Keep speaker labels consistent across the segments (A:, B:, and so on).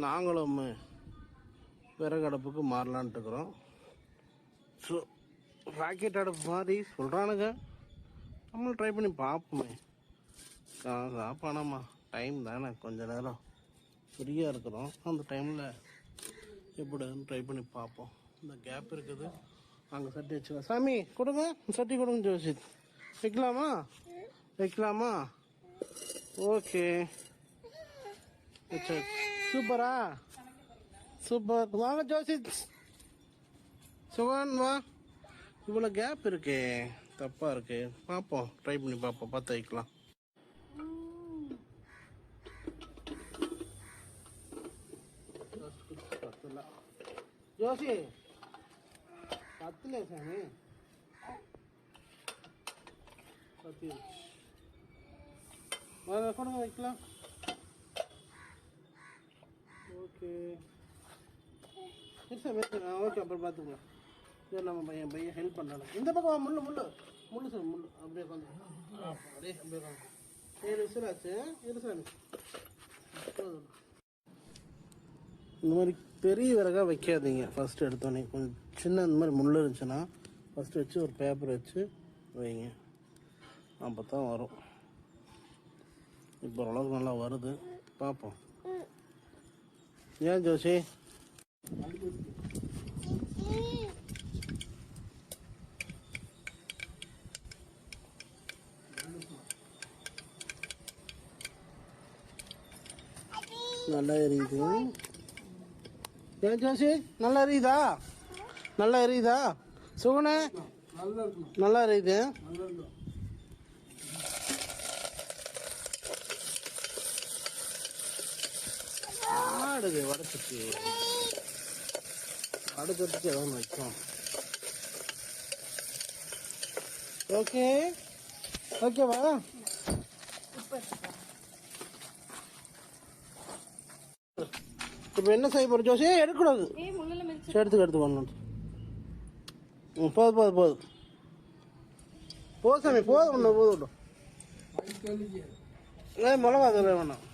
A: நாங்களும் விறகு அடுப்புக்கு மாறலான்ட்டு இருக்கிறோம். ஸோ ராக்கெட் அடுப்பு மாதிரி சொல்கிறானுங்க, நம்மளும் ட்ரை பண்ணி பார்ப்போமே. பணமா டைம் தானே, கொஞ்ச நேரம் ஃப்ரீயாக இருக்கிறோம். அந்த டைமில் எப்படின்னு ட்ரை பண்ணி பார்ப்போம். இந்த கேப் இருக்குது, அங்கே சட்டி வச்சுக்கலாம். சாமி கொடுங்க, சட்டி கொடுங்க ஜோசித். வைக்கலாமா வைக்கலாமா? ஓகே, சூப்பரா சூப்பர். வாங்க ஜோசித், சுகான் வா. இவ்வளோ கேப் இருக்கே, தப்பாக இருக்கு. பார்ப்போம், ட்ரை பண்ணி பார்ப்போம், பார்த்து வைக்கலாம். ஜோசி பத்துல சாமி, பத்து கொடுங்க, வைக்கலாம். ஓகே சாமி, ஓகே, அப்புறம் பார்த்துக்கலாம். சரி, நம்ம பையன் ஹெல்ப் பண்ணலாம். இந்த பக்கம் முள்ளு முள்ளு முள்ளு சாமி, முள்ளு அப்படியே உட்காந்து, அப்படியே அப்படியே உட்காந்து. 7 விசில் ஆச்சு. இரு சாமி, இந்த மாதிரி பெரிய விறகாக வைக்காதீங்க. ஃபஸ்ட்டு எடுத்தோடனே கொஞ்சம் சின்ன இந்த மாதிரி முள் இருந்துச்சுன்னா ஃபஸ்ட்டு வச்சு ஒரு பேப்பர் வச்சு வைங்க, அப்போ தான் வரும். இப்போ ஓரளவுக்கு நல்லா வருது, பார்ப்போம். ஏன் ஜோசி நல்லா எரியுது? ஏன் ஜோசி நல்லா எரியுதா? நல்லா எரியுதா சுகுண? நல்லா எரியுது. ஆடுது வடத்துக்கு, அடுத்ததுக்கு எதாவது வைக்கும். ஓகே ஓகேவா? இப்போ என்ன செய்ய போகிற ஜோசி? எடுக்கக்கூடாது, எடுத்துக்கணும். போதும் போதும் போதும் போதும் சாமி, போதும் ஒன்று போதும். மிளகா அதில் வேணாம்.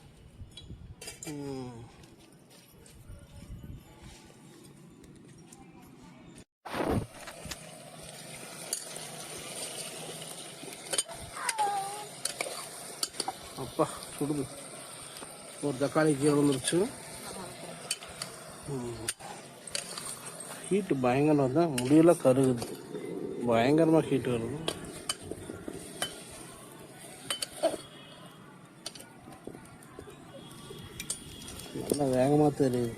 A: அப்பா சுடுது. ஒரு தக்காளி கீழே வந்துருச்சு. ஹீட்டு பயங்கரம் தான், முடியெல்லாம் கருகுது, பயங்கரமாக ஹீட்டு வருது. நல்லா வேகமாக தெரியுது.